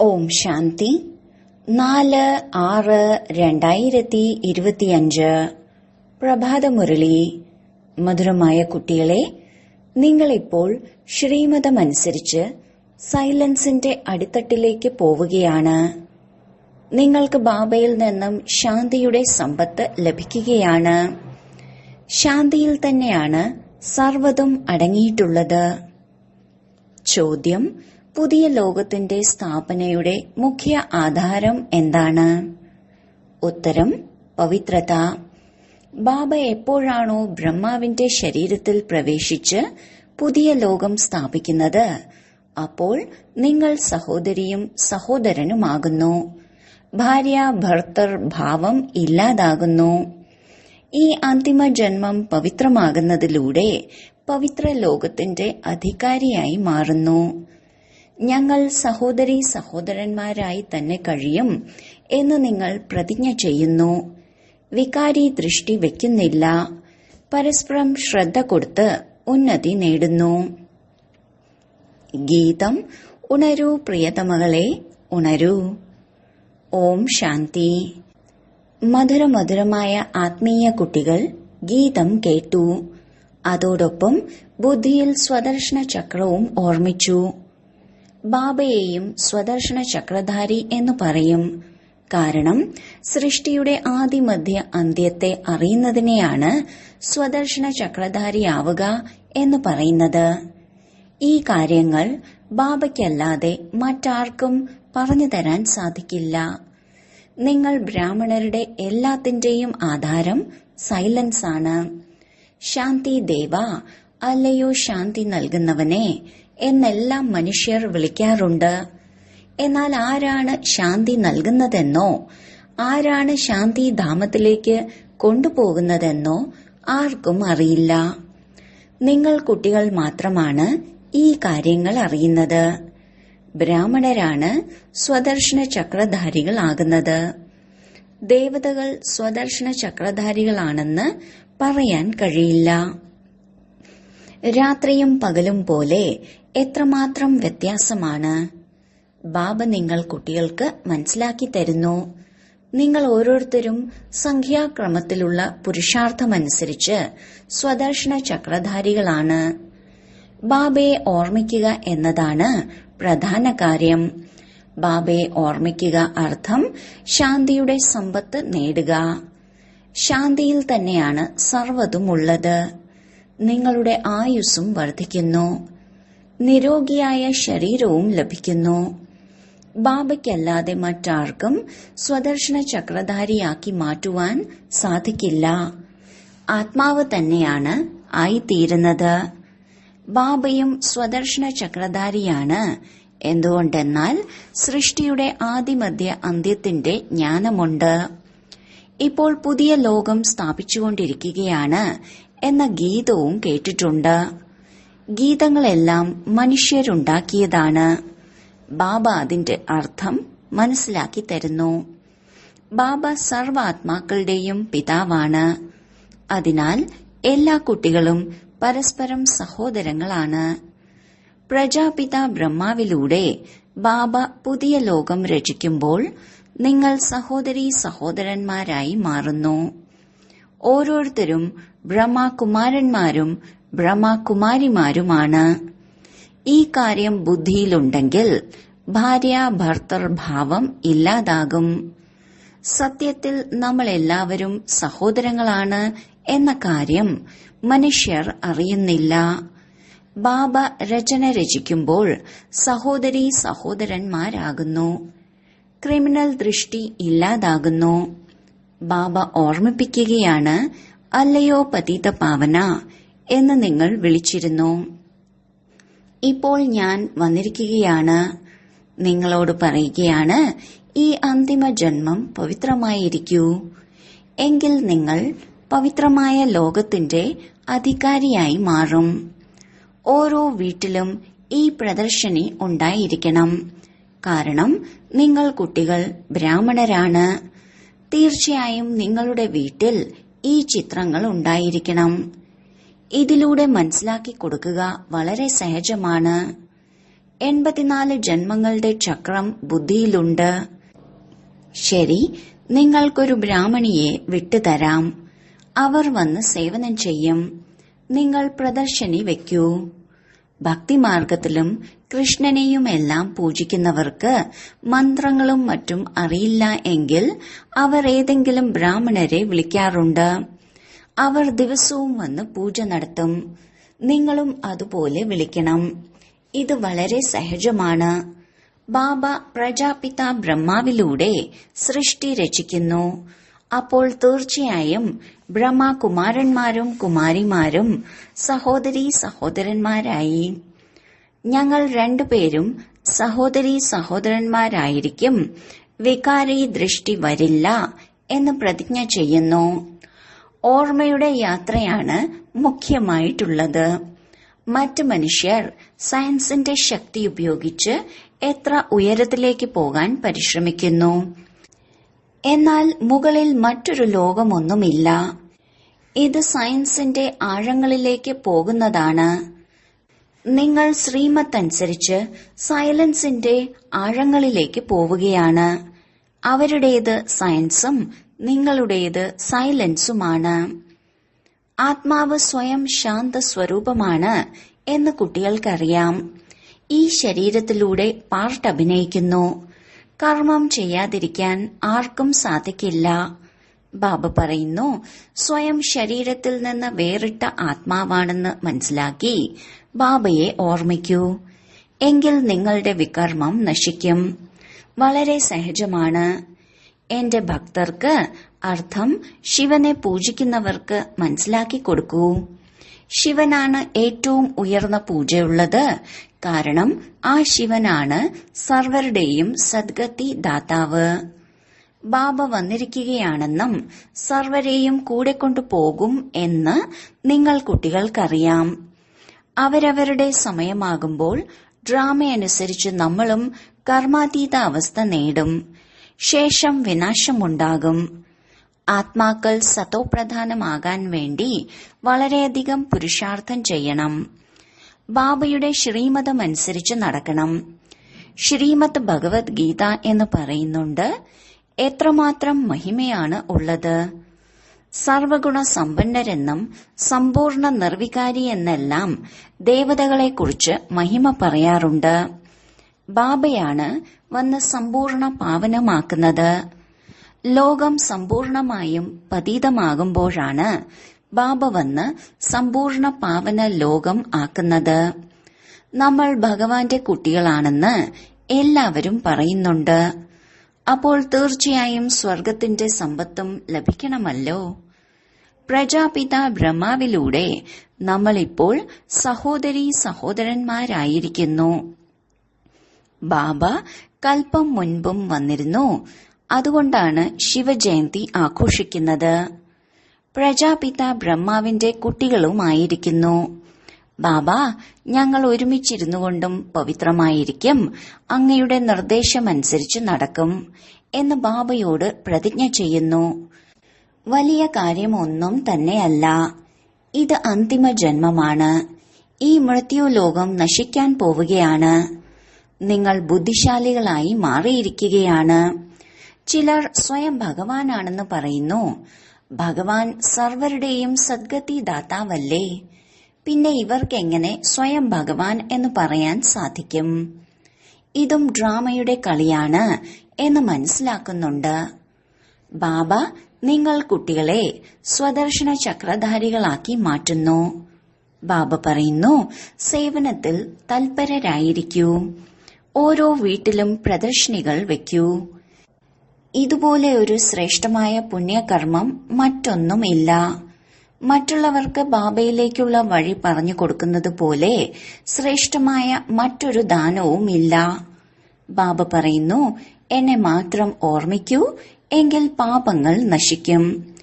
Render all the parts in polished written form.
ഓം ശാന്തി 4/6/2025 പ്രഭാതമുരളി. മധുരമായ കുട്ടികളെ, നിങ്ങളിപ്പോൾ ശ്രീമതമനുസരിച്ച് സൈലൻസിന്റെ അടിത്തട്ടിലേക്ക് പോവുകയാണ്. നിങ്ങൾക്ക് ബാബയിൽ നിന്നും ശാന്തിയുടെ സമ്പത്ത് ലഭിക്കുകയാണ്. ശാന്തിയിൽ തന്നെയാണ് സർവ്വതും അടങ്ങിയിട്ടുള്ളത്. ചോദ്യം: പുതിയ ലോകത്തിന്റെ സ്ഥാപനയുടെ മുഖ്യ ആധാരം എന്താണ്? ഉത്തരം: പവിത്രത. ബാബ എപ്പോഴാണോ ബ്രഹ്മാവിന്റെ ശരീരത്തിൽ പ്രവേശിച്ച് പുതിയ ലോകം സ്ഥാപിക്കുന്നത്, അപ്പോൾ നിങ്ങൾ സഹോദരിയും സഹോദരനുമാകുന്നു. ഭാര്യ ഭർത്തൃ ഭാവം ഇല്ലാതാകുന്നു. ഈ അന്തിമ ജന്മം പവിത്രമാകുന്നതിലൂടെ പവിത്ര ലോകത്തിന്റെ അധികാരിയായി മാറുന്നു. ഞങ്ങൾ സഹോദരീ സഹോദരന്മാരായി തന്നെ കഴിയും എന്ന് നിങ്ങൾ പ്രതിജ്ഞ ചെയ്യുന്നു. വികാരി ദൃഷ്ടി വയ്ക്കുന്നില്ല. പരസ്പരം ശ്രദ്ധ കൊടുത്ത് ഉന്നതി നേടുന്നു. ഗീതം: ഉണരൂ പ്രിയതമകളെ, ഉണരൂ. ഓം ശാന്തി. മധുരമധുരമായ ആത്മീയ കുട്ടികൾ ഗീതം കേട്ടു. അതോടൊപ്പം ബുദ്ധിയിൽ സ്വദർശന ചക്രവും ഓർമ്മിച്ചു. ബാബയെയും സ്വദർശന ചക്രധാരി എന്ന് പറയും. കാരണം സൃഷ്ടിയുടെ ആദിമധ്യ അന്ത്യത്തെ അറിയുന്നതിനെയാണ് സ്വദർശന ചക്രധാരിയാവുക എന്ന് പറയുന്നത്. ഈ കാര്യങ്ങൾ ബാബയ്ക്കല്ലാതെ മറ്റാർക്കും പറഞ്ഞു തരാൻ സാധിക്കില്ല. നിങ്ങൾ ബ്രാഹ്മണരുടെ എല്ലാത്തിന്റെയും ആധാരം സൈലൻസ് ആണ്. ശാന്തി ദേവ, അല്ലയോ ശാന്തി നൽകുന്നവനെ എന്നെല്ലാം മനുഷ്യർ വിളിക്കാറുണ്ട്. എന്നാൽ ആരാണ് ശാന്തി നൽകുന്നതെന്നോ ആരാണ് ശാന്തി ധാമത്തിലേക്ക് കൊണ്ടുപോകുന്നതെന്നോ ആർക്കും അറിയില്ല. നിങ്ങൾ കുട്ടികൾ മാത്രമാണ് ഈ കാര്യങ്ങൾ അറിയുന്നത്. ബ്രാഹ്മണരാണ് സ്വദർശന ചക്രധാരികളാകുന്നത്. ദേവതകൾ സ്വദർശന ചക്രധാരികളാണെന്ന് പറയാൻ കഴിയില്ല. രാത്രിയും പകലും പോലെ എത്രമാത്രം വ്യത്യാസമാണ്. ബാബ നിങ്ങൾ കുട്ടികൾക്ക് മനസ്സിലാക്കി തരുന്നു. നിങ്ങൾ ഓരോരുത്തരും സംഖ്യാക്രമത്തിലുള്ള പുരുഷാർത്ഥമനുസരിച്ച് സ്വദർശന ചക്രധാരികളാണ്. ബാബയെ ഓർമ്മിക്കുക എന്നതാണ് പ്രധാന കാര്യം. ബാബയെ ഓർമ്മിക്കുക അർത്ഥം ശാന്തിയുടെ സമ്പത്ത് നേടുക. ശാന്തിയിൽ തന്നെയാണ് സർവ്വതുമുള്ളത്. നിങ്ങളുടെ ആയുസ്സും വർദ്ധിക്കുന്നു. നിരോഗിയായ ശരീരവും ലഭിക്കുന്നു. ബാബയ്ക്കല്ലാതെ മറ്റാർക്കും സ്വദർശന ചക്രധാരിയാക്കി മാറ്റുവാൻ സാധിക്കില്ല. ആത്മാവ് തന്നെയാണ് ആയിത്തീരുന്നത്. ബാബയും സ്വദർശന ചക്രധാരിയാണ്. എന്തുകൊണ്ടെന്നാൽ സൃഷ്ടിയുടെ ആദിമധ്യ അന്ത്യത്തിന്റെ ജ്ഞാനമുണ്ട്. ഇപ്പോൾ പുതിയ ലോകം സ്ഥാപിച്ചുകൊണ്ടിരിക്കുകയാണ് എന്ന ഗീതവും കേട്ടിട്ടുണ്ട്. ഗീതങ്ങളെല്ലാം മനുഷ്യരുണ്ടാക്കിയതാണ്. ബാബ അതിന്റെ അർത്ഥം മനസ്സിലാക്കി തരുന്നു. ബാബ സർവാത്മാക്കളുടെയും പിതാവാണ്. അതിനാൽ എല്ലാ കുട്ടികളും പരസ്പരം സഹോദരങ്ങളാണ്. പ്രജാപിത ബ്രഹ്മാവിലൂടെ ബാബ പുതിയ ലോകം രചിക്കുമ്പോൾ നിങ്ങൾ സഹോദരീ സഹോദരന്മാരായി മാറുന്നു. ഓരോരുത്തരും ബ്രഹ്മകുമാരന്മാരും ബ്രഹ്മകുമാരിമാരുമാണ്. ഈ കാര്യം ബുദ്ധിയിലുണ്ടെങ്കിൽ ഭാര്യ ഭർത്തൃ ഭാവം ഇല്ലാതാകും. സത്യത്തിൽ നമ്മളെല്ലാവരും സഹോദരങ്ങളാണ് എന്ന കാര്യം മനുഷ്യർ അറിയുന്നില്ല. ബാബ രചന രചിക്കുമ്പോൾ സഹോദരീ സഹോദരന്മാരാകുന്നു. ക്രിമിനൽ ദൃഷ്ടി ഇല്ലാതാകുന്നു. ബാബ ഓർമ്മിപ്പിക്കുകയാണ്, അല്ലയോ പതിത പാവന എന്ന് നിങ്ങൾ വിളിച്ചിരുന്നു. ഇപ്പോൾ ഞാൻ വന്നിരിക്കുകയാണ്. നിങ്ങളോട് പറയുകയാണ്, ഈ അന്തിമ ജന്മം പവിത്രമായിരിക്കൂ. എങ്കിൽ നിങ്ങൾ പവിത്രമായ ലോകത്തിന്റെ അധികാരിയായി മാറും. ഓരോ വീട്ടിലും ഈ പ്രദർശനി ഉണ്ടായിരിക്കണം. കാരണം നിങ്ങൾ കുട്ടികൾ ബ്രാഹ്മണരാണ്. തീർച്ചയായും നിങ്ങളുടെ വീട്ടിൽ ഈ ചിത്രങ്ങൾ ഉണ്ടായിരിക്കണം. ഇതിലൂടെ മനസ്സിലാക്കി കൊടുക്കുക വളരെ സഹജമാണ്. 84 ജന്മങ്ങളുടെ ചക്രം ബുദ്ധിയിലുണ്ട്. ശരി, നിങ്ങൾക്കൊരു ബ്രാഹ്മണിയെ വിട്ടുതരാം. അവർ വന്ന് സേവനം ചെയ്യും. നിങ്ങൾ പ്രദർശനി വെക്കൂ. ഭക്തിമാർഗത്തിലും കൃഷ്ണനെയുമെല്ലാം പൂജിക്കുന്നവർക്ക് മന്ത്രങ്ങളും മറ്റും അറിയില്ല എങ്കിൽ അവർ ഏതെങ്കിലും ബ്രാഹ്മണരെ വിളിക്കാറുണ്ട്. അവർ ദിവസവും വന്ന് പൂജ നടത്തും. നിങ്ങളും അതുപോലെ വിളിക്കണം. ഇത് വളരെ സഹജമാണ്. ബാബ പ്രജാപിത ബ്രഹ്മാവിലൂടെ സൃഷ്ടി രചിക്കുന്നു. അപ്പോൾ തീർച്ചയായും ബ്രഹ്മകുമാരന്മാരും കുമാരിമാരും സഹോദരീ സഹോദരന്മാരായി. ഞങ്ങൾ രണ്ടുപേരും സഹോദരീ സഹോദരന്മാരായിരിക്കും. വികാരി ദൃഷ്ടി വരില്ല എന്ന് പ്രതിജ്ഞ ചെയ്യുന്നു. ഓർമ്മയുടെ യാത്രയാണ് മുഖ്യമായിട്ടുള്ളത്. മറ്റ് മനുഷ്യർ സയൻസിന്റെ ശക്തി ഉപയോഗിച്ച് എത്ര ഉയരത്തിലേക്ക് പോകാൻ പരിശ്രമിക്കുന്നു. എന്നാൽ മുകളിൽ മറ്റൊരു ലോകമൊന്നുമില്ല. ഇത് സയൻസിന്റെ ആഴങ്ങളിലേക്ക് പോകുന്നതാണ്. നിങ്ങൾ ശ്രീമത്ത് അനുസരിച്ച് സൈലൻസിന്റെ ആഴങ്ങളിലേക്ക് പോവുകയാണ്. അവരുടേത് സയൻസും നിങ്ങളുടേത് സൈലൻസുമാണ്. ആത്മാവ് സ്വയം ശാന്ത സ്വരൂപമാണ് എന്ന് കുട്ടികൾക്കറിയാം. ഈ ശരീരത്തിലൂടെ പാർട്ട് അഭിനയിക്കുന്നു. കർമ്മം ചെയ്യാതിരിക്കാൻ ആർക്കും സാധിക്കില്ല. ബാബ പറയുന്നു, സ്വയം ശരീരത്തിൽ നിന്ന് വേറിട്ട ആത്മാവാണെന്ന് മനസ്സിലാക്കി ബാബയെ ഓർമ്മിക്കൂ. എങ്കിൽ നിങ്ങളുടെ വികർമ്മം നശിക്കും. വളരെ സഹജമാണ്. എന്റെ ഭക്തർക്ക് അർത്ഥം ശിവനെ പൂജിക്കുന്നവർക്ക് മനസ്സിലാക്കി കൊടുക്കൂ. ശിവനാണ് ഏറ്റവും ഉയർന്ന പൂജയുള്ളത്. കാരണം ആ ശിവനാണ് സർവരുടെയും സദ്ഗതി ദാതാവ്. ബാബ വന്നിരിക്കുകയാണെന്നും സർവരെയും കൂടെ കൊണ്ടുപോകും എന്ന് നിങ്ങൾ കുട്ടികൾക്കറിയാം. അവരവരുടെ സമയമാകുമ്പോൾ ഡ്രാമയനുസരിച്ച് നമ്മളും കർമാതീത അവസ്ഥ നേടും. ശേഷം വിനാശമുണ്ടാകും. ആത്മാക്കൾ സതോപ്രധാനമാകാൻ വേണ്ടി വളരെയധികം പുരുഷാർത്ഥം ചെയ്യണം. ബാബയുടെ ശ്രീമതമനുസരിച്ച് നടക്കണം. ശ്രീമദ് ഭഗവത്ഗീത എന്ന് പറയുന്നുണ്ട്. എത്രമാത്രം മഹിമയാണ് ഉള്ളത്. സർവഗുണ സമ്പന്നരെന്നും സമ്പൂർണ്ണ നിർവികാരി എന്നെല്ലാം ദേവതകളെക്കുറിച്ച് മഹിമ പറയാറുണ്ട്. ബാബയാണ് വന്ന് സമ്പൂർണ്ണ പാവനമാക്കുന്നത്. ലോകം സമ്പൂർണമായും പതീതമാകുമ്പോഴാണ് ബാബ വന്ന് സമ്പൂർണ്ണ പാവന ലോകം ആക്കുന്നത്. നമ്മൾ ഭഗവാന്റെ കുട്ടികളാണെന്ന് എല്ലാവരും പറയുന്നുണ്ട്. അപ്പോൾ തീർച്ചയായും സ്വർഗത്തിന്റെ സമ്പത്തും ലഭിക്കണമല്ലോ. പ്രജാപിത ബ്രഹ്മാവിലൂടെ നമ്മളിപ്പോൾ സഹോദരീ സഹോദരന്മാരായിരിക്കുന്നു. ബാബ കൽപ്പം മുൻപും വന്നിരുന്നു. അതുകൊണ്ടാണ് ശിവജയന്തി ആഘോഷിക്കുന്നത്. പ്രജാപിത ബ്രഹ്മാവിന്റെ കുട്ടികളുമായിരിക്കുന്നു. ബാബ, ഞങ്ങൾ ഒരുമിച്ചിരുന്നുകൊണ്ടും പവിത്രമായിരിക്കും, അങ്ങയുടെ നിർദ്ദേശമനുസരിച്ച് നടക്കും എന്ന് ബാബയോട് പ്രതിജ്ഞ ചെയ്യുന്നു. വലിയ കാര്യമൊന്നും തന്നെയല്ല. ഇത് അന്തിമ ജന്മമാണ്. ഈ മൃത്യുലോകം നശിക്കാൻ പോവുകയാണ്. നിങ്ങൾ ബുദ്ധിശാലികളായി മാറിയിരിക്കുകയാണ്. ചിലർ സ്വയം ഭഗവാനാണെന്ന് പറയുന്നു. ഭഗവാൻ സർവരുടെയും സദ്ഗതി ദാതാവല്ലേ? പിന്നെ ഇവർക്കെങ്ങനെ സ്വയം ഭഗവാൻ എന്ന് പറയാൻ സാധിക്കും? ഇതും ഡ്രാമയുടെ കളിയാണ് എന്ന് മനസ്സിലാക്കുന്നുണ്ട്. ബാബ നിങ്ങൾ കുട്ടികളെ സ്വദർശന ചക്രധാരികളാക്കി മാറ്റുന്നു. ബാബ പറയുന്നു, സേവനത്തിൽ തൽപരരായിരിക്കൂ. ഓരോ വീട്ടിലും പ്രദർശനികൾ വയ്ക്കൂ. ഇതുപോലെ ഒരു ശ്രേഷ്ഠമായ പുണ്യകർമ്മം മറ്റൊന്നുമില്ല. മറ്റുള്ളവർക്ക് ബാബയിലേക്കുള്ള വഴി പറഞ്ഞു കൊടുക്കുന്നത് പോലെ ശ്രേഷ്ഠമായ മറ്റൊരു ദാനവുമില്ല. ബാബ പറയുന്നു, എന്നെ മാത്രം ഓർമ്മിക്കൂ, എങ്കിൽ പാപങ്ങൾ നശിക്കും.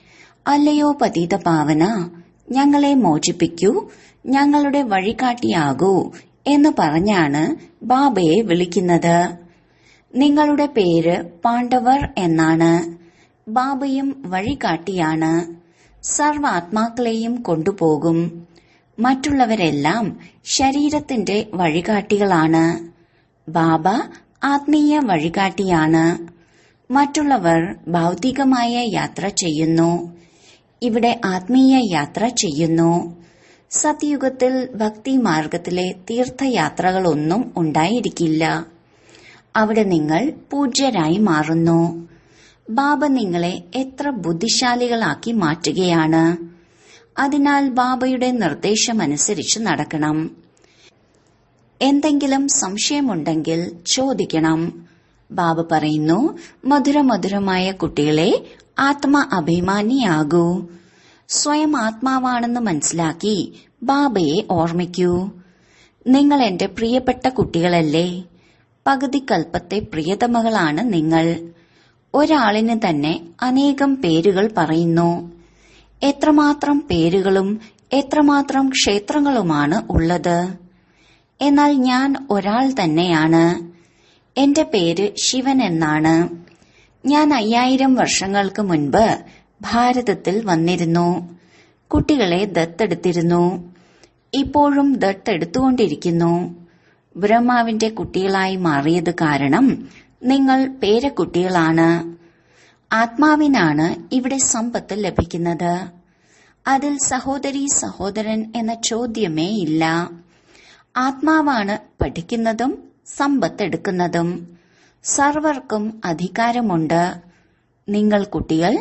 അല്ലയോ പതിത പാവന, ഞങ്ങളെ മോചിപ്പിക്കൂ, ഞങ്ങളുടെ വഴികാട്ടിയാകൂ എന്ന് പറഞ്ഞാണ് ബാബയെ വിളിക്കുന്നത്. നിങ്ങളുടെ പേര് പാണ്ഡവർ എന്നാണ്. ബാബയും വഴികാട്ടിയാണ്. സർവാത്മാക്കളെയും കൊണ്ടുപോകും. മറ്റുള്ളവരെല്ലാം ശരീരത്തിന്റെ വഴികാട്ടികളാണ്. ബാബ ആത്മീയ വഴികാട്ടിയാണ്. മറ്റുള്ളവർ ഭൗതികമായ യാത്ര ചെയ്യുന്നു, ഇവിടെ ആത്മീയ യാത്ര ചെയ്യുന്നു. സത്യുഗത്തിൽ ഭക്തി മാർഗത്തിലെ തീർത്ഥയാത്രകളൊന്നും ഉണ്ടായിരിക്കില്ല. അവിടെ നിങ്ങൾ പൂജ്യരായി മാറുന്നു. ബാബ നിങ്ങളെ എത്ര ബുദ്ധിശാലികളാക്കി മാറ്റുകയാണ്. അതിനാൽ ബാബയുടെ നിർദ്ദേശമനുസരിച്ച് നടക്കണം. എന്തെങ്കിലും സംശയമുണ്ടെങ്കിൽ ചോദിക്കണം. ബാബ പറയുന്നു, മധുരമധുരമായ കുട്ടികളെ, ആത്മ അഭിമാനിയാകൂ. സ്വയം ആത്മാവാണെന്ന് മനസ്സിലാക്കി ബാബയെ ഓർമ്മിക്കൂ. നിങ്ങൾ എന്റെ പ്രിയപ്പെട്ട കുട്ടികളല്ലേ? പകുതി കൽപ്പത്തെ പ്രിയതമകളാണ് നിങ്ങൾ. ഒരാളിന് തന്നെ അനേകം പേരുകൾ പറയുന്നു. എത്രമാത്രം പേരുകളും എത്രമാത്രം ക്ഷേത്രങ്ങളുമാണ് ഉള്ളത്. എന്നാൽ ഞാൻ ഒരാൾ തന്നെയാണ്. എന്റെ പേര് ശിവൻ എന്നാണ്. ഞാൻ 5000 വർഷങ്ങൾക്ക് മുൻപ് ഭാരതത്തിൽ വന്നിരുന്നു. കുട്ടികളെ ദത്തെടുത്തിരുന്നു. ഇപ്പോഴും ദത്തെടുത്തുകൊണ്ടിരിക്കുന്നു. ബ്രഹ്മാവിന്റെ കുട്ടികളായി മാറിയത് കാരണം നിങ്ങൾ പേരക്കുട്ടികളാണ്. ആത്മാവിനാണ് ഇവിടെ സമ്പത്ത് ലഭിക്കുന്നത്. അതിൽ സഹോദരീ സഹോദരൻ എന്ന ചോദ്യമേ ഇല്ല. ആത്മാവാണ് പഠിക്കുന്നതും സമ്പത്തെടുക്കുന്നതും. സർവർക്കും അധികാരമുണ്ട്. നിങ്ങൾ കുട്ടികൾ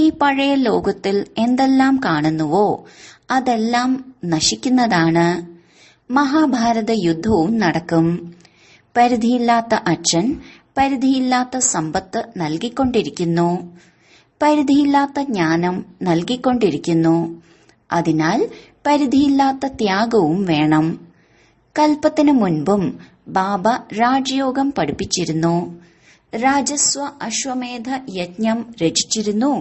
ഈ പഴയ ലോകത്തിൽ എന്തെല്ലാം കാണുന്നുവോ അതെല്ലാം നശിക്കുന്നതാണ്. മഹാഭാരത യുദ്ധവും നടക്കും. പരിധിയില്ലാത്ത അച്ഛൻ പരിധിയില്ലാത്ത സമ്പത്ത് നൽകിക്കൊണ്ടിരിക്കുന്നു. പരിധിയില്ലാത്ത ജ്ഞാനം നൽകിക്കൊണ്ടിരിക്കുന്നു. അതിനാൽ പരിധിയില്ലാത്ത ത്യാഗവും വേണം. കൽപ്പത്തിനു മുൻപും ബാബ രാജയോഗം പഠിപ്പിച്ചിരുന്നു. രാജസ്വ അശ്വമേധ യജ്ഞം രചിച്ചിരുന്നു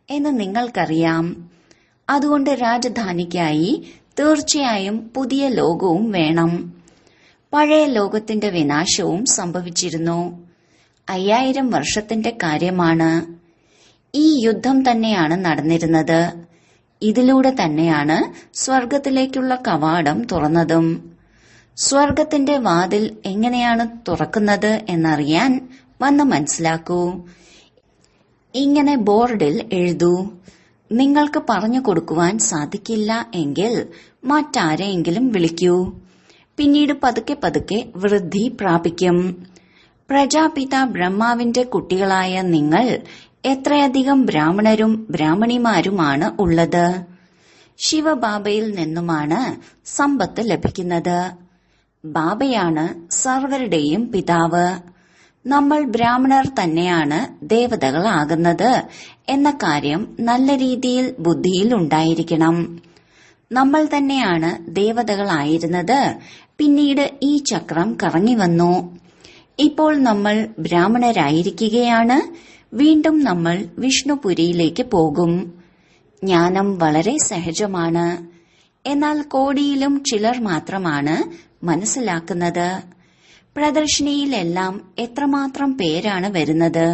എന്ന് നിങ്ങൾക്കറിയാം. അതുകൊണ്ട് രാജധാനിക്കായി തീർച്ചയായും പുതിയ ലോകവും വേണം. പഴയ ലോകത്തിന്റെ വിനാശവും സംഭവിച്ചിരുന്നു. 5000 വർഷത്തിന്റെ കാര്യമാണ്. ഈ യുദ്ധം തന്നെയാണ് നടന്നിരുന്നത്. ഇതിലൂടെ തന്നെയാണ് സ്വർഗത്തിലേക്കുള്ള കവാടം തുറന്നതും. സ്വർഗത്തിന്റെ വാതിൽ എങ്ങനെയാണ് തുറക്കുന്നത് എന്നറിയാൻ വന്ന് മനസ്സിലാക്കൂ. ഇങ്ങനെ ബോർഡിൽ എഴുതൂ. നിങ്ങൾക്ക് പറഞ്ഞു കൊടുക്കുവാൻ സാധിക്കില്ല എങ്കിൽ മറ്റാരെയെങ്കിലും വിളിക്കൂ. പിന്നീട് പതുക്കെ പതുക്കെ വൃദ്ധി പ്രാപിക്കും. പ്രജാപിത ബ്രഹ്മാവിന്റെ കുട്ടികളായ നിങ്ങൾ എത്രയധികം ബ്രാഹ്മണരും ബ്രാഹ്മണിമാരുമാണ് ഉള്ളത്. ശിവബാബയിൽ നിന്നുമാണ് സമ്പത്ത് ലഭിക്കുന്നത്. ബാബയാണ് സർവരുടെയും പിതാവ്. നമ്മൾ ബ്രാഹ്മണർ തന്നെയാണ് ദേവതകളാകുന്നത് എന്ന കാര്യം നല്ല രീതിയിൽ ബുദ്ധിയിൽ ഉണ്ടായിരിക്കണം. നമ്മൾ തന്നെയാണ് ദേവതകളായിരുന്നത്. പിന്നീട് ഈ ചക്രം കറങ്ങി വന്നു. ഇപ്പോൾ നമ്മൾ ബ്രാഹ്മണരായിരിക്കുകയാണ്. വീണ്ടും നമ്മൾ വിഷ്ണുപുരിയിലേക്ക് പോകും. ജ്ഞാനം വളരെ സഹജമാണ്. എന്നാൽ കോടിയിലും ചിലർ മാത്രമാണ് മനസ്സിലാക്കുന്നത്. പ്രദർശിനിയിലെല്ലാം എത്രമാത്രം പേരാണ് വരുന്നത്.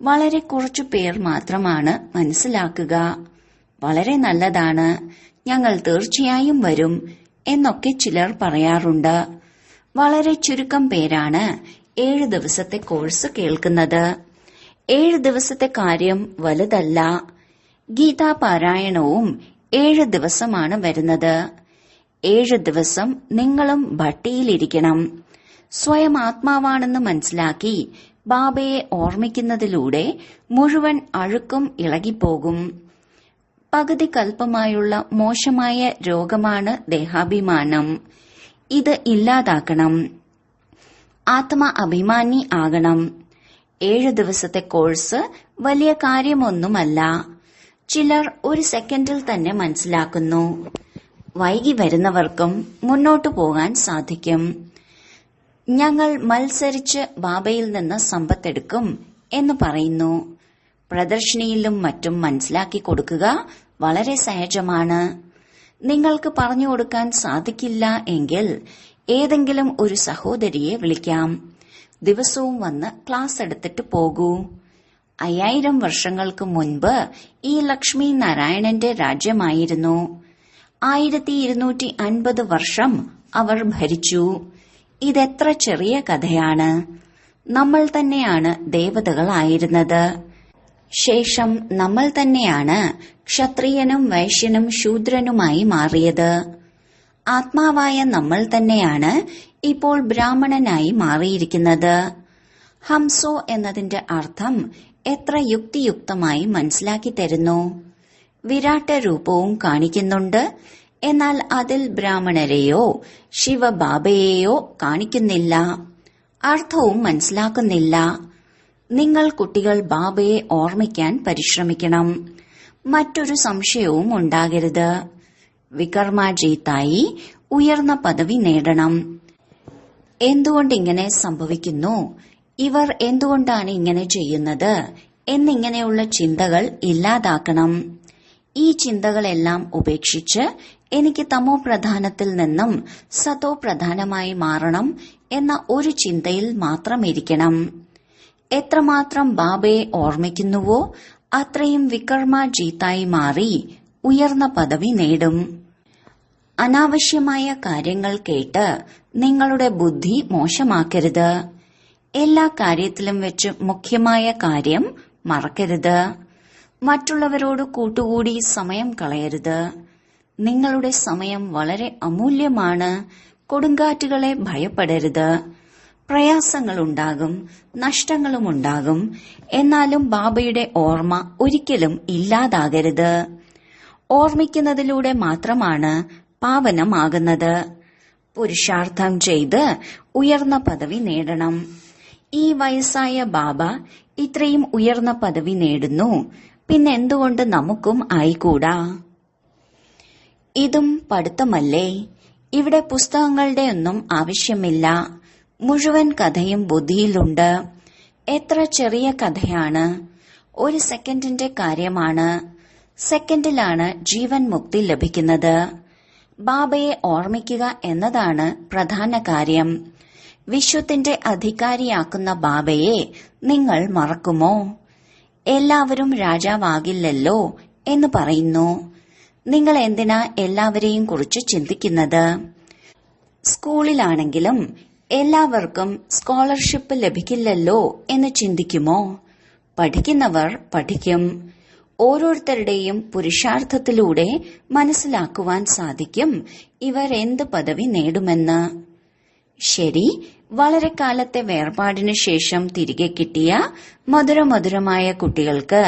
വളരെ കുറച്ചു പേർ മാത്രമാണ് മനസ്സിലാക്കുക. വളരെ നല്ലതാണ്, ഞങ്ങൾ തീർച്ചയായും വരും എന്നൊക്കെ ചിലർ പറയാറുണ്ട്. വളരെ ചുരുക്കം പേരാണ് 7 ദിവസത്തെ കോഴ്സ് കേൾക്കുന്നത്. 7 ദിവസത്തെ കാര്യം വലുതല്ല. ഗീതാ പാരായണവും 7 ദിവസമാണ് വരുന്നത്. 7 ദിവസം നിങ്ങളും ഭട്ടിയിലിരിക്കണം. സ്വയം ആത്മാവാണെന്ന് മനസ്സിലാക്കി ബാബയെ ഓർമ്മിക്കുന്നതിലൂടെ മുഴുവൻ അഴുക്കും ഇളകിപ്പോകും. പകുതി കൽപ്പമായുള്ള മോശമായ രോഗമാണ് ദേഹാഭിമാനം. ഇത് ഇല്ലാതാക്കണം. ആത്മ അഭിമാനി ആകണം. 7 ദിവസത്തെ കോഴ്സ് വലിയ കാര്യമൊന്നുമല്ല. ചിലർ 1 സെക്കൻഡിൽ തന്നെ മനസ്സിലാക്കുന്നു. വൈകി വരുന്നവർക്കും മുന്നോട്ടു പോകാൻ സാധിക്കും. ഞങ്ങൾ മത്സരിച്ച് ബാബയിൽ നിന്ന് സമ്പത്തെടുക്കും എന്ന് പറയുന്നു. പ്രദർശിനിയിലും മറ്റും മനസ്സിലാക്കി കൊടുക്കുക വളരെ സഹജമാണ്. നിങ്ങൾക്ക് പറഞ്ഞു കൊടുക്കാൻ സാധിക്കില്ല എങ്കിൽ ഏതെങ്കിലും ഒരു സഹോദരിയെ വിളിക്കാം. ദിവസവും വന്ന് ക്ലാസ് എടുത്തിട്ട് പോകൂ. 5000 വർഷങ്ങൾക്ക് മുൻപ് ഈ ലക്ഷ്മി നാരായണന്റെ രാജ്യമായിരുന്നു. 1250 വർഷം അവർ ഭരിച്ചു. ഇതെത്ര ചെറിയ കഥയാണ്. നമ്മൾ തന്നെയാണ് ദേവതകളായിരുന്നത്. ശേഷം നമ്മൾ തന്നെയാണ് ക്ഷത്രിയനും വൈശ്യനും ശൂദ്രനുമായി മാറിയത്. ആത്മാവായ നമ്മൾ തന്നെയാണ് ഇപ്പോൾ ബ്രാഹ്മണനായി മാറിയിരിക്കുന്നത്. ഹംസോ എന്നതിന്റെ അർത്ഥം എത്ര യുക്തിയുക്തമായി മനസ്സിലാക്കി തരുന്നു. വിരാട്ട രൂപവും കാണിക്കുന്നുണ്ട്, എന്നാൽ അതിൽ ബ്രാഹ്മണരെയോ ശിവബാബയെയോ കാണിക്കുന്നില്ല. അർത്ഥവും മനസ്സിലാക്കുന്നില്ല. നിങ്ങൾ കുട്ടികൾ ബാബയെ ഓർമ്മിക്കാൻ പരിശ്രമിക്കണം. മറ്റൊരു സംശയവും ഉണ്ടാകരുത്. വികർമാജീത്തായി ഉയർന്ന പദവി നേടണം. എന്തുകൊണ്ടിങ്ങനെ സംഭവിക്കുന്നു, ഇവർ എന്തുകൊണ്ടാണ് ഇങ്ങനെ ചെയ്യുന്നത് എന്നിങ്ങനെയുള്ള ചിന്തകൾ ഇല്ലാതാക്കണം. ഈ ചിന്തകളെല്ലാം ഉപേക്ഷിച്ച് എനിക്ക് തമോ പ്രധാനത്തിൽ നിന്നും സതോ പ്രധാനമായി മാറണം എന്ന ഒരു ചിന്തയിൽ മാത്രം ഇരിക്കണം. എത്രമാത്രം ബാബയെ ഓർമ്മിക്കുന്നുവോ അത്രയും വികർമാജീത്തായി മാറി ഉയർന്ന പദവി നേടും. അനാവശ്യമായ കാര്യങ്ങൾ കേട്ട് നിങ്ങളുടെ ബുദ്ധി മോശമാക്കരുത്. എല്ലാ കാര്യത്തിലും വെച്ച് മുഖ്യമായ കാര്യം മറക്കരുത്. മറ്റുള്ളവരോട് കൂട്ടുകൂടി സമയം കളയരുത്. നിങ്ങളുടെ സമയം വളരെ അമൂല്യമാണ്. കൊടുങ്കാറ്റുകളെ ഭയപ്പെടരുത്. പ്രയാസങ്ങളുണ്ടാകും, നഷ്ടങ്ങളുമുണ്ടാകും. എന്നാലും ബാബയുടെ ഓർമ്മ ഒരിക്കലും ഇല്ലാതാകരുത്. ഓർമ്മിക്കുന്നതിലൂടെ മാത്രമാണ് പാവനമാകുന്നത്. പുരുഷാർത്ഥം ചെയ്ത് ഉയർന്ന പദവി നേടണം. ഈ വയസ്സായ ബാബ ഇത്രയും ഉയർന്ന പദവി നേടുന്നു, പിന്നെന്തുകൊണ്ട് നമുക്കും ആയിക്കൂടാ? ഇതും പഠിത്തമല്ലേ? ഇവിടെ പുസ്തകങ്ങളുടെ ഒന്നും ആവശ്യമില്ല. മുഴുവൻ കഥയും ബുദ്ധിയിലുണ്ട്. എത്ര ചെറിയ കഥയാണ്. ഒരു സെക്കൻഡിന്റെ കാര്യമാണ്. സെക്കൻഡിലാണ് ജീവൻ മുക്തി ലഭിക്കുന്നത്. ബാബയെ ഓർമ്മിക്കുക എന്നതാണ് പ്രധാന കാര്യം. വിശ്വത്തിന്റെ അധികാരിയാക്കുന്ന ബാബയെ നിങ്ങൾ മറക്കുമോ? എല്ലാവരും രാജാവാകില്ലല്ലോ എന്ന് പറയുന്നു. നിങ്ങൾ എന്തിനാ എല്ലാവരെയും കുറിച്ച് ചിന്തിക്കുന്നത്? സ്കൂളിലാണെങ്കിലും എല്ലാവർക്കും സ്കോളർഷിപ്പ് ലഭിക്കില്ലല്ലോ എന്ന് ചിന്തിക്കുമോ? പഠിക്കുന്നവർ പഠിക്കും. ഓരോരുത്തരുടെയും പുരുഷാർത്ഥത്തിലൂടെ മനസ്സിലാക്കുവാൻ സാധിക്കും ഇവർ എന്ത് പദവി നേടുമെന്ന്. ശരി, വളരെ കാലത്തെ വേർപാടിനു ശേഷം തിരികെ കിട്ടിയ മധുരമധുരമായ കുട്ടികൾക്ക്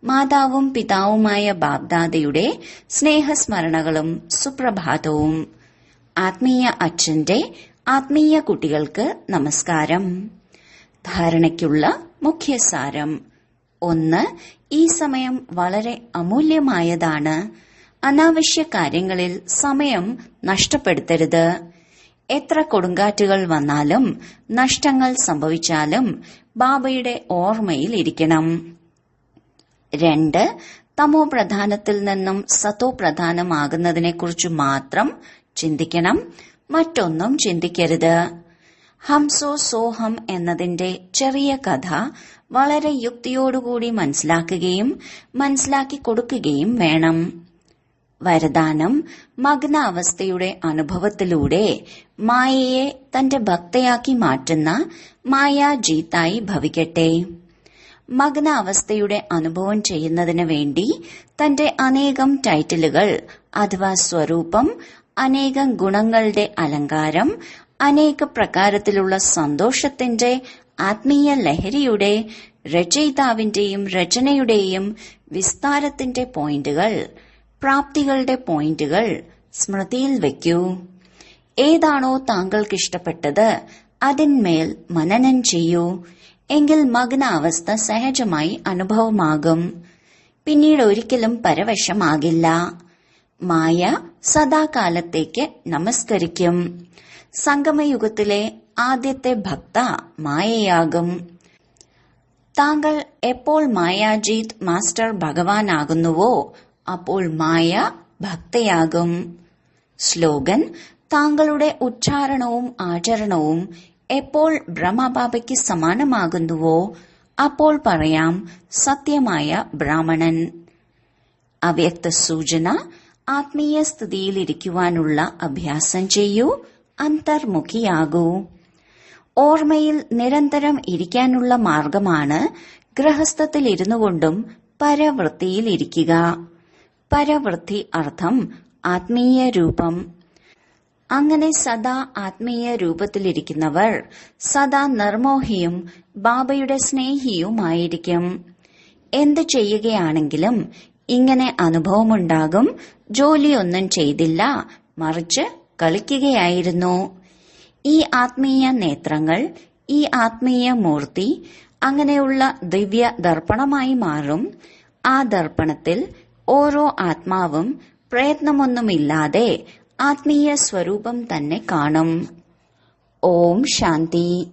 മാതാവും പിതാവുമായ ബാബ്ദാദയുടെ സ്നേഹസ്മരണകളും സുപ്രഭാതവും. ആത്മീയ അച്ഛന്റെ ആത്മീയ കുട്ടികൾക്ക് നമസ്കാരം. ധാരണയ്ക്കുള്ള മുഖ്യസാരം. 1. ഈ സമയം വളരെ അമൂല്യമായതാണ്. അനാവശ്യ കാര്യങ്ങളിൽ സമയം നഷ്ടപ്പെടുത്തരുത്. എത്ര കൊടുങ്കാറ്റുകൾ വന്നാലും നഷ്ടങ്ങൾ സംഭവിച്ചാലും ബാബയുടെ ഓർമ്മയിൽ ഇരിക്കണം. 2. തമോ പ്രധാനത്തിൽ നിന്നും സതോ പ്രധാനമാകുന്നതിനെക്കുറിച്ച് മാത്രം ചിന്തിക്കണം. മറ്റൊന്നും ചിന്തിക്കരുത്. ഹംസോ സോഹം എന്നതിന്റെ ചെറിയ കഥ വളരെ യുക്തിയോടുകൂടി മനസ്സിലാക്കുകയും മനസ്സിലാക്കി കൊടുക്കുകയും വേണം. വരദാനം മഗ്ന അവസ്ഥയുടെ അനുഭവത്തിലൂടെ മായയെ തന്റെ ഭക്തയാക്കി മാറ്റുന്ന മായാജീത്തായി ഭവിക്കട്ടെ. മഗ്ന അവസ്ഥയുടെ അനുഭവം ചെയ്യുന്നതിന് വേണ്ടി തന്റെ അനേകം ടൈറ്റിലുകൾ അഥവാ സ്വരൂപം, അനേകം ഗുണങ്ങളുടെ അലങ്കാരം, അനേക പ്രകാരത്തിലുള്ള സന്തോഷത്തിന്റെ ആത്മീയ ലഹരിയുടെ രചയിതാവിന്റെയും രചനയുടെയും വിസ്താരത്തിന്റെ പോയിന്റുകൾ, പ്രാപ്തികളുടെ പോയിന്റുകൾ സ്മൃതിയിൽ വയ്ക്കൂ. ഏതാണോ താങ്കൾക്കിഷ്ടപ്പെട്ടത് അതിന്മേൽ മനനം ചെയ്യൂ. എങ്കിൽ മഗ്ന അവസ്ഥ സഹജമായി അനുഭവമാകും. പിന്നീട് ഒരിക്കലും പരവശമാകില്ല. മായ സദാകാലത്തേക്ക് നമസ്കരിക്കും. സംഗമയുഗത്തിലെ ആദ്യത്തെ ഭക്ത മായയാകും. താങ്കൾ എപ്പോൾ മായാജീത് മാസ്റ്റർ ഭഗവാനാകുന്നുവോ അപ്പോൾ മായ ഭക്തയാകും. സ്ലോഗൻ: താങ്കളുടെ ഉച്ചാരണവും ആചരണവും എപ്പോൾ ബ്രഹ്മബാബയ്ക്ക് സമാനമാകുന്നുവോ അപ്പോൾ പറയാം സത്യമായ ബ്രാഹ്മണൻ. അവ്യക്ത സൂചന: ആത്മീയ സ്ഥിതിയിലിരിക്കുവാനുള്ള അഭ്യാസം ചെയ്യൂ. അന്തർമുഖിയാകൂ. ഓർമ്മയിൽ നിരന്തരം ഇരിക്കാനുള്ള മാർഗമാണ് ഗൃഹസ്ഥത്തിലിരുന്നു കൊണ്ടും പരവൃത്തിയിലിരിക്കുക. പരവൃത്തി അർത്ഥം ആത്മീയ രൂപം. അങ്ങനെ സദാ ആത്മീയ രൂപത്തിലിരിക്കുന്നവർ സദാ നിർമോഹിയും ബാബയുടെ സ്നേഹിയുമായിരിക്കും. എന്ത് ചെയ്യുകയാണെങ്കിലും ഇങ്ങനെ അനുഭവമുണ്ടാകും, ജോലിയൊന്നും ചെയ്തില്ല, മറിച്ച് കളിക്കുകയായിരുന്നു. ഈ ആത്മീയ നേത്രങ്ങൾ, ഈ ആത്മീയ മൂർത്തി അങ്ങനെയുള്ള ദിവ്യ ദർപ്പണമായി മാറും. ആ ദർപ്പണത്തിൽ ഓരോ ആത്മാവും പ്രയത്നമൊന്നുമില്ലാതെ ആത്മീയ സ്വരൂപം തന്നെ കാണും. ഓം ശാന്തി.